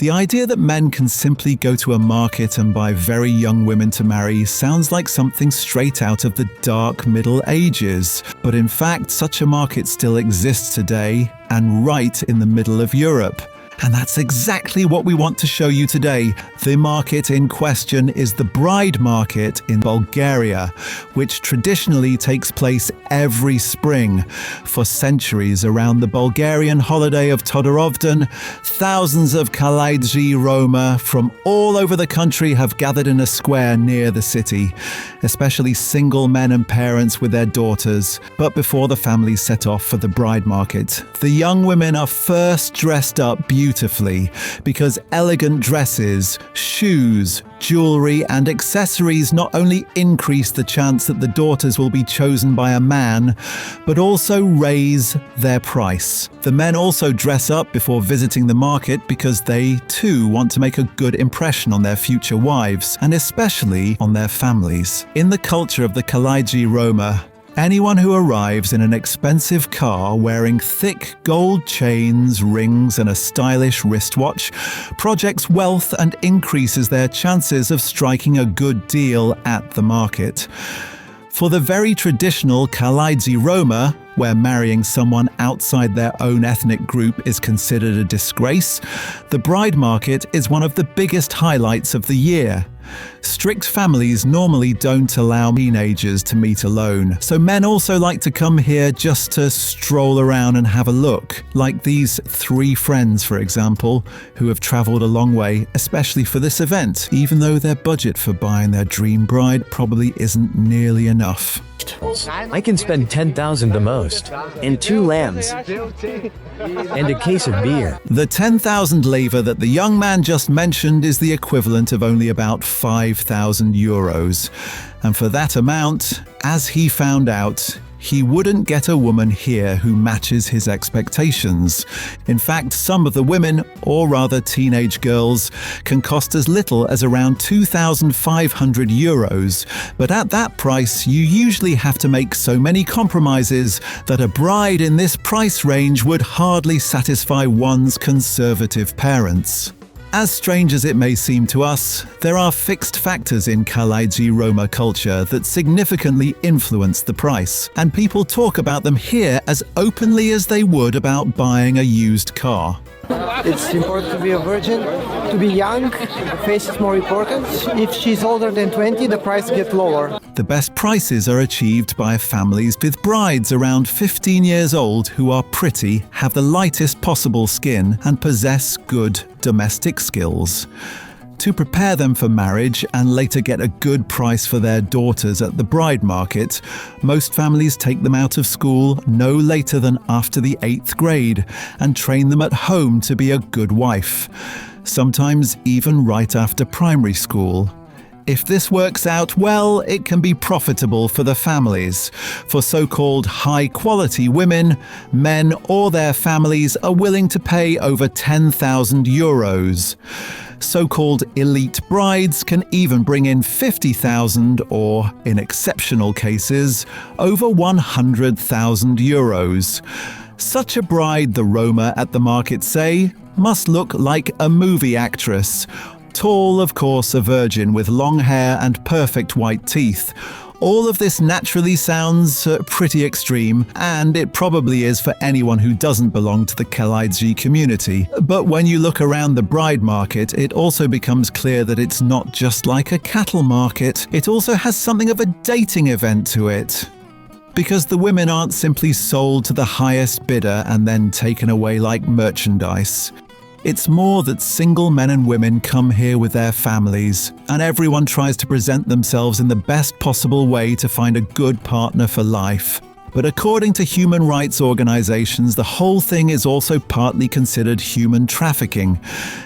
The idea that men can simply go to a market and buy very young women to marry sounds like something straight out of the dark Middle Ages, but in fact such a market still exists today and right in the middle of Europe. And that's exactly what we want to show you today. The market in question is the bride market in Bulgaria, which traditionally takes place every spring. For centuries around the Bulgarian holiday of Todorovdan, thousands of Kalaydzhii Roma from all over the country have gathered in a square near the city, especially single men and parents with their daughters. But before the families set off for the bride market, the young women are first dressed up beautifully because elegant dresses, shoes, jewelry and accessories not only increase the chance that the daughters will be chosen by a man, but also raise their price. The men also dress up before visiting the market because they too want to make a good impression on their future wives and especially on their families. In the culture of the Kalaydzhii Roma, anyone who arrives in an expensive car wearing thick gold chains, rings and a stylish wristwatch projects wealth and increases their chances of striking a good deal at the market. For the very traditional Kalaydzhii Roma, where marrying someone outside their own ethnic group is considered a disgrace, the bride market is one of the biggest highlights of the year. Strict families normally don't allow teenagers to meet alone, so men also like to come here just to stroll around and have a look, like these three friends, for example, who have travelled a long way, especially for this event, even though their budget for buying their dream bride probably isn't nearly enough. I can spend 10,000 the most, and 2 lambs, and a case of beer. The 10,000 leva that the young man just mentioned is the equivalent of only about 5,000 euros. And for that amount, as he found out, he wouldn't get a woman here who matches his expectations. In fact, some of the women, or rather teenage girls, can cost as little as around 2,500 euros. But at that price, you usually have to make so many compromises that a bride in this price range would hardly satisfy one's conservative parents. As strange as it may seem to us, there are fixed factors in Kalaydzhii Roma culture that significantly influence the price, and people talk about them here as openly as they would about buying a used car. It's important to be a virgin, to be young, the face is more important. If she's older than 20, the price gets lower. The best prices are achieved by families with brides around 15 years old who are pretty, have the lightest possible skin, and possess good domestic skills. To prepare them for marriage and later get a good price for their daughters at the bride market, most families take them out of school no later than after the 8th grade and train them at home to be a good wife, sometimes even right after primary school. If this works out well, it can be profitable for the families. For so-called high-quality women, men or their families are willing to pay over 10,000 euros. So-called elite brides can even bring in 50,000 or, in exceptional cases, over 100,000 euros. Such a bride, the Roma at the market say, must look like a movie actress. Tall, of course, a virgin with long hair and perfect white teeth. All of this naturally sounds pretty extreme, and it probably is for anyone who doesn't belong to the Kalaydzhii community. But when you look around the bride market, it also becomes clear that it's not just like a cattle market, it also has something of a dating event to it. Because the women aren't simply sold to the highest bidder and then taken away like merchandise. It's more that single men and women come here with their families, and everyone tries to present themselves in the best possible way to find a good partner for life. But according to human rights organizations, the whole thing is also partly considered human trafficking,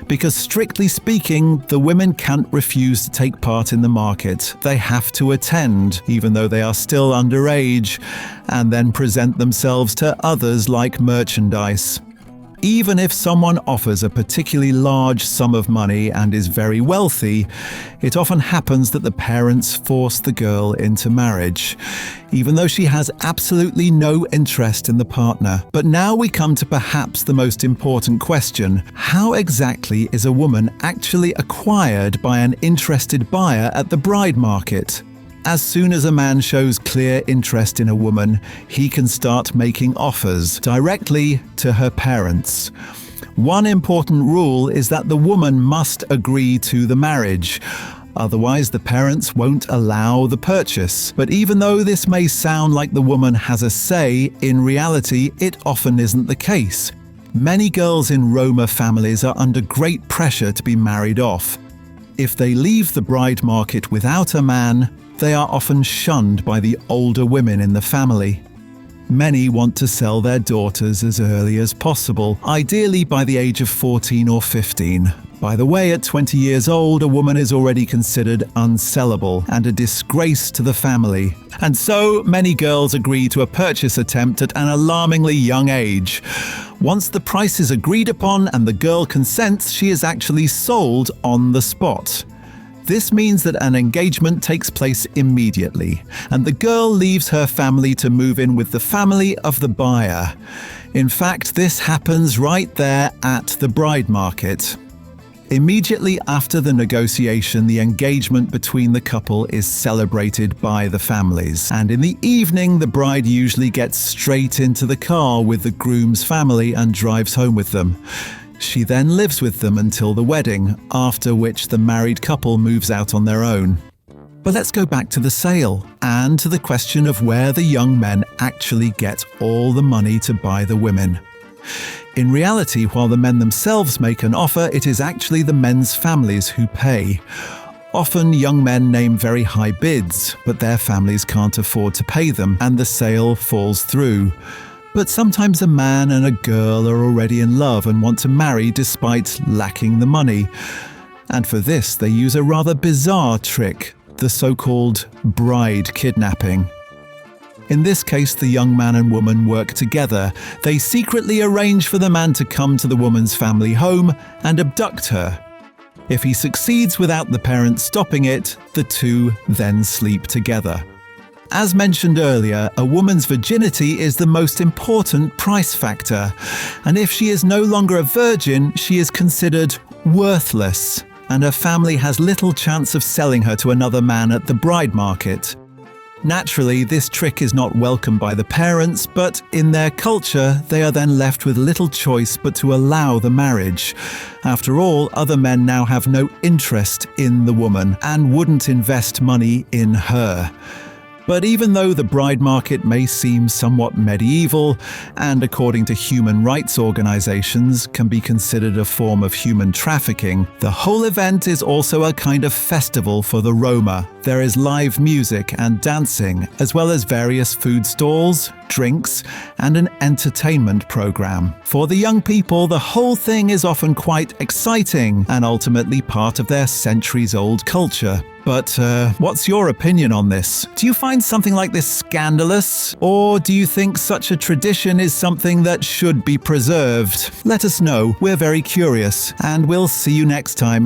because strictly speaking, the women can't refuse to take part in the market. They have to attend, even though they are still underage, and then present themselves to others like merchandise. Even if someone offers a particularly large sum of money and is very wealthy, it often happens that the parents force the girl into marriage, even though she has absolutely no interest in the partner. But now we come to perhaps the most important question: how exactly is a woman actually acquired by an interested buyer at the bride market? As soon as a man shows clear interest in a woman, he can start making offers directly to her parents. One important rule is that the woman must agree to the marriage. Otherwise, the parents won't allow the purchase. But even though this may sound like the woman has a say, in reality, it often isn't the case. Many girls in Roma families are under great pressure to be married off. If they leave the bride market without a man, they are often shunned by the older women in the family. Many want to sell their daughters as early as possible, ideally by the age of 14 or 15. By the way, at 20 years old, a woman is already considered unsellable and a disgrace to the family. And so, many girls agree to a purchase attempt at an alarmingly young age. Once the price is agreed upon and the girl consents, she is actually sold on the spot. This means that an engagement takes place immediately, and the girl leaves her family to move in with the family of the buyer. In fact, this happens right there at the bride market. Immediately after the negotiation, the engagement between the couple is celebrated by the families, and in the evening, the bride usually gets straight into the car with the groom's family and drives home with them. She then lives with them until the wedding, after which the married couple moves out on their own. But let's go back to the sale, and to the question of where the young men actually get all the money to buy the women. In reality, while the men themselves make an offer, it is actually the men's families who pay. Often young men name very high bids, but their families can't afford to pay them, and the sale falls through. But sometimes a man and a girl are already in love and want to marry despite lacking the money. And for this, they use a rather bizarre trick, the so-called bride kidnapping. In this case, the young man and woman work together. They secretly arrange for the man to come to the woman's family home and abduct her. If he succeeds without the parents stopping it, the two then sleep together. As mentioned earlier, a woman's virginity is the most important price factor, and if she is no longer a virgin, she is considered worthless, and her family has little chance of selling her to another man at the bride market. Naturally, this trick is not welcomed by the parents, but in their culture, they are then left with little choice but to allow the marriage. After all, other men now have no interest in the woman and wouldn't invest money in her. But even though the bride market may seem somewhat medieval, and according to human rights organizations can be considered a form of human trafficking, the whole event is also a kind of festival for the Roma. There is live music and dancing, as well as various food stalls, drinks, and an entertainment program. For the young people, the whole thing is often quite exciting and ultimately part of their centuries-old culture. But what's your opinion on this? Do you find something like this scandalous? Or do you think such a tradition is something that should be preserved? Let us know. We're very curious, and we'll see you next time.